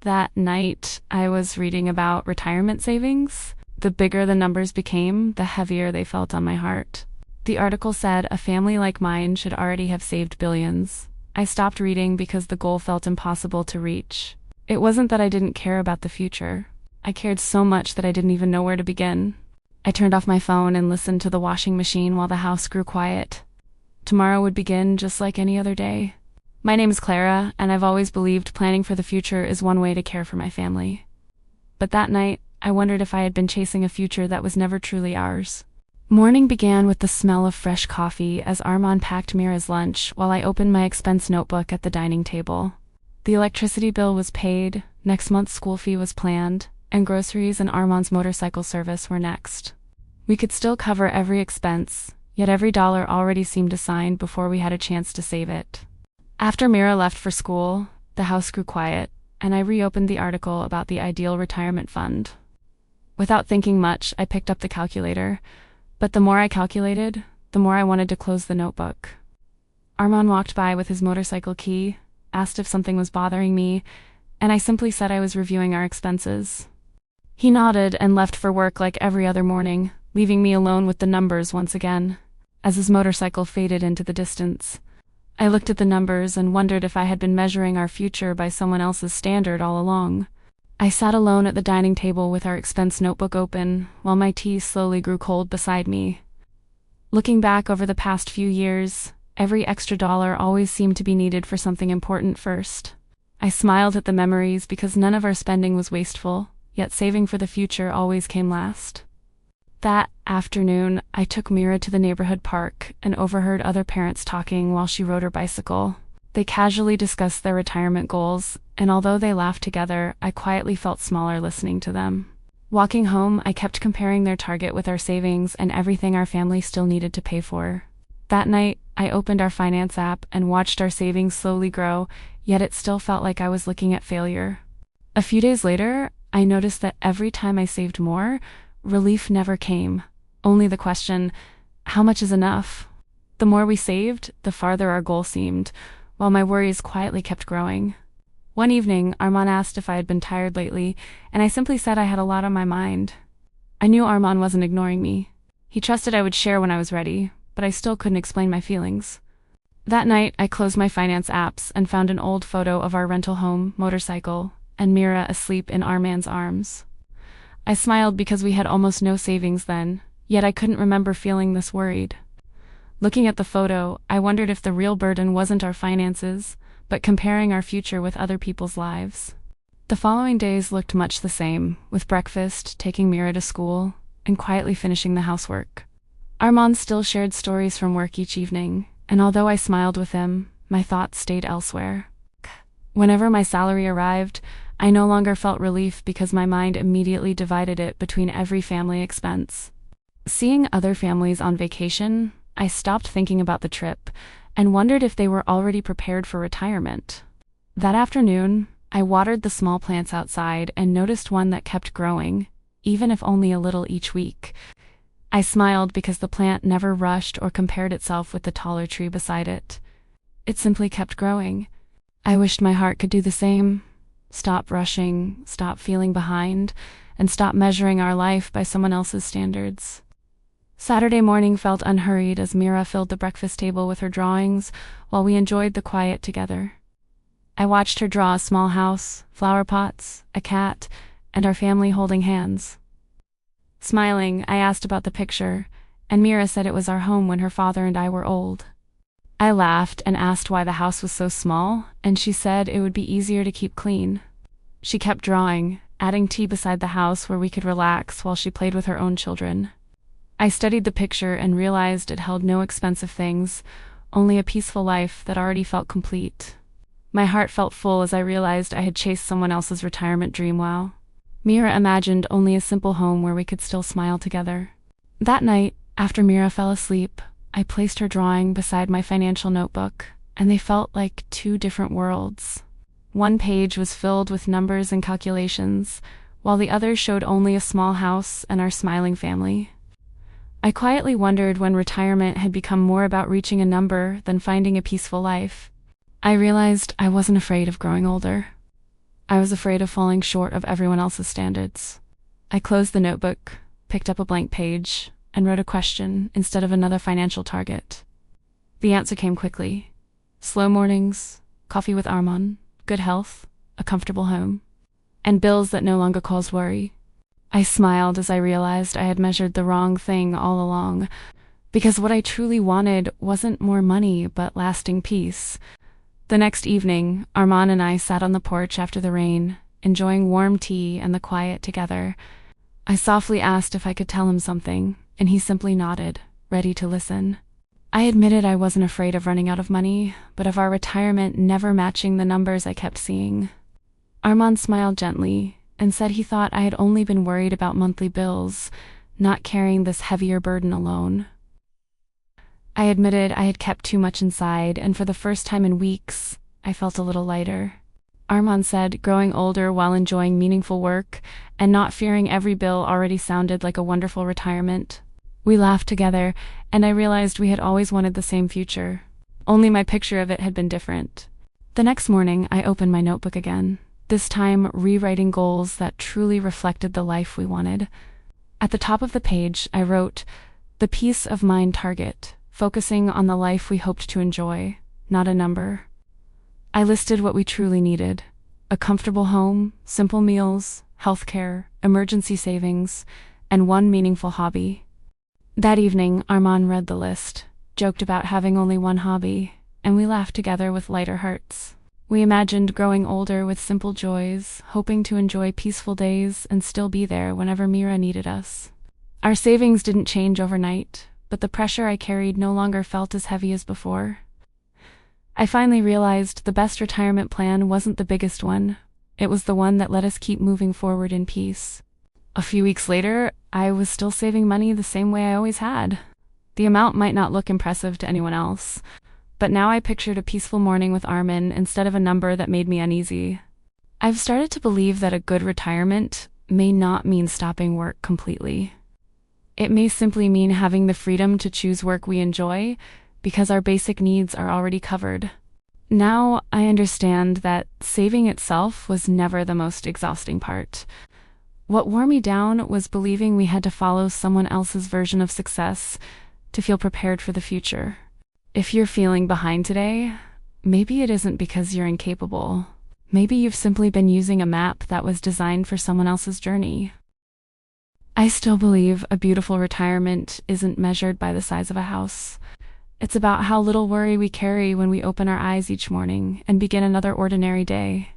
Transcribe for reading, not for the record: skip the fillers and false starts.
That night, I was reading about retirement savings. The bigger the numbers became, the heavier they felt on my heart. The article said a family like mine should already have saved billions. I stopped reading because the goal felt impossible to reach. It wasn't that I didn't care about the future. I cared so much that I didn't even know where to begin. I turned off my phone and listened to the washing machine while the house grew quiet. Tomorrow would begin just like any other day. My name is Clara, and I've always believed planning for the future is one way to care for my family. But that night, I wondered if I had been chasing a future that was never truly ours. Morning began with the smell of fresh coffee as Armand packed Mira's lunch while I opened my expense notebook at the dining table. The electricity bill was paid, next month's school fee was planned, and groceries and Armand's motorcycle service were next. We could still cover every expense, yet every dollar already seemed assigned before we had a chance to save it. After Mira left for school, the house grew quiet, and I reopened the article about the ideal retirement fund. Without thinking much, I picked up the calculator, but the more I calculated, the more I wanted to close the notebook. Armand walked by with his motorcycle key, asked if something was bothering me, and I simply said I was reviewing our expenses. He nodded and left for work like every other morning, leaving me alone with the numbers once again. As his motorcycle faded into the distance, I looked at the numbers and wondered if I had been measuring our future by someone else's standard all along. I sat alone at the dining table with our expense notebook open, while my tea slowly grew cold beside me. Looking back over the past few years, every extra dollar always seemed to be needed for something important first. I smiled at the memories because none of our spending was wasteful, yet saving for the future always came last. That afternoon, I took Mira to the neighborhood park and overheard other parents talking while she rode her bicycle. They casually discussed their retirement goals, and although they laughed together, I quietly felt smaller listening to them. Walking home, I kept comparing their target with our savings and everything our family still needed to pay for. That night, I opened our finance app and watched our savings slowly grow, yet it still felt like I was looking at failure. A few days later, I noticed that every time I saved more, relief never came. Only the question, how much is enough? The more we saved, the farther our goal seemed, while my worries quietly kept growing. One evening, Armand asked if I had been tired lately, and I simply said I had a lot on my mind. I knew Armand wasn't ignoring me. He trusted I would share when I was ready, but I still couldn't explain my feelings. That night, I closed my finance apps and found an old photo of our rental home, motorcycle, and Mira asleep in Armand's arms. I smiled because we had almost no savings then, yet I couldn't remember feeling this worried. Looking at the photo, I wondered if the real burden wasn't our finances, but comparing our future with other people's lives. The following days looked much the same, with breakfast, taking Mira to school, and quietly finishing the housework. Armand still shared stories from work each evening, and although I smiled with him, my thoughts stayed elsewhere. Whenever my salary arrived, I no longer felt relief because my mind immediately divided it between every family expense. Seeing other families on vacation, I stopped thinking about the trip and wondered if they were already prepared for retirement. That afternoon, I watered the small plants outside and noticed one that kept growing, even if only a little each week. I smiled because the plant never rushed or compared itself with the taller tree beside it. It simply kept growing. I wished my heart could do the same. Stop rushing, stop feeling behind, and stop measuring our life by someone else's standards. Saturday morning felt unhurried as Mira filled the breakfast table with her drawings while we enjoyed the quiet together. I watched her draw a small house, flower pots, a cat, and our family holding hands. Smiling, I asked about the picture, and Mira said it was our home when her father and I were old. I laughed and asked why the house was so small, and she said it would be easier to keep clean. She kept drawing, adding tea beside the house where we could relax while she played with her own children. I studied the picture and realized it held no expensive things, only a peaceful life that already felt complete. My heart felt full as I realized I had chased someone else's retirement dream well. Mira imagined only a simple home where we could still smile together. That night, after Mira fell asleep, I placed her drawing beside my financial notebook, and they felt like two different worlds. One page was filled with numbers and calculations, while the other showed only a small house and our smiling family. I quietly wondered when retirement had become more about reaching a number than finding a peaceful life. I realized I wasn't afraid of growing older. I was afraid of falling short of everyone else's standards. I closed the notebook, picked up a blank page, and wrote a question instead of another financial target. The answer came quickly. Slow mornings, coffee with Armand, good health, a comfortable home, and bills that no longer caused worry. I smiled as I realized I had measured the wrong thing all along, because what I truly wanted wasn't more money, but lasting peace. The next evening, Armand and I sat on the porch after the rain, enjoying warm tea and the quiet together. I softly asked if I could tell him something, and he simply nodded, ready to listen. I admitted I wasn't afraid of running out of money, but of our retirement never matching the numbers I kept seeing. Armand smiled gently and said he thought I had only been worried about monthly bills, not carrying this heavier burden alone. I admitted I had kept too much inside, and for the first time in weeks, I felt a little lighter. Armand said growing older while enjoying meaningful work and not fearing every bill already sounded like a wonderful retirement. We laughed together, and I realized we had always wanted the same future. Only my picture of it had been different. The next morning, I opened my notebook again, this time rewriting goals that truly reflected the life we wanted. At the top of the page, I wrote, "The peace of mind target, focusing on the life we hoped to enjoy, not a number." I listed what we truly needed: a comfortable home, simple meals, healthcare, emergency savings, and one meaningful hobby. That evening, Armand read the list, joked about having only one hobby, and we laughed together with lighter hearts. We imagined growing older with simple joys, hoping to enjoy peaceful days and still be there whenever Mira needed us. Our savings didn't change overnight, but the pressure I carried no longer felt as heavy as before. I finally realized the best retirement plan wasn't the biggest one. It was the one that let us keep moving forward in peace. A few weeks later, I was still saving money the same way I always had. The amount might not look impressive to anyone else, but now I pictured a peaceful morning with Armin instead of a number that made me uneasy. I've started to believe that a good retirement may not mean stopping work completely. It may simply mean having the freedom to choose work we enjoy because our basic needs are already covered. Now I understand that saving itself was never the most exhausting part. What wore me down was believing we had to follow someone else's version of success to feel prepared for the future. If you're feeling behind today, maybe it isn't because you're incapable. Maybe you've simply been using a map that was designed for someone else's journey. I still believe a beautiful retirement isn't measured by the size of a house. It's about how little worry we carry when we open our eyes each morning and begin another ordinary day.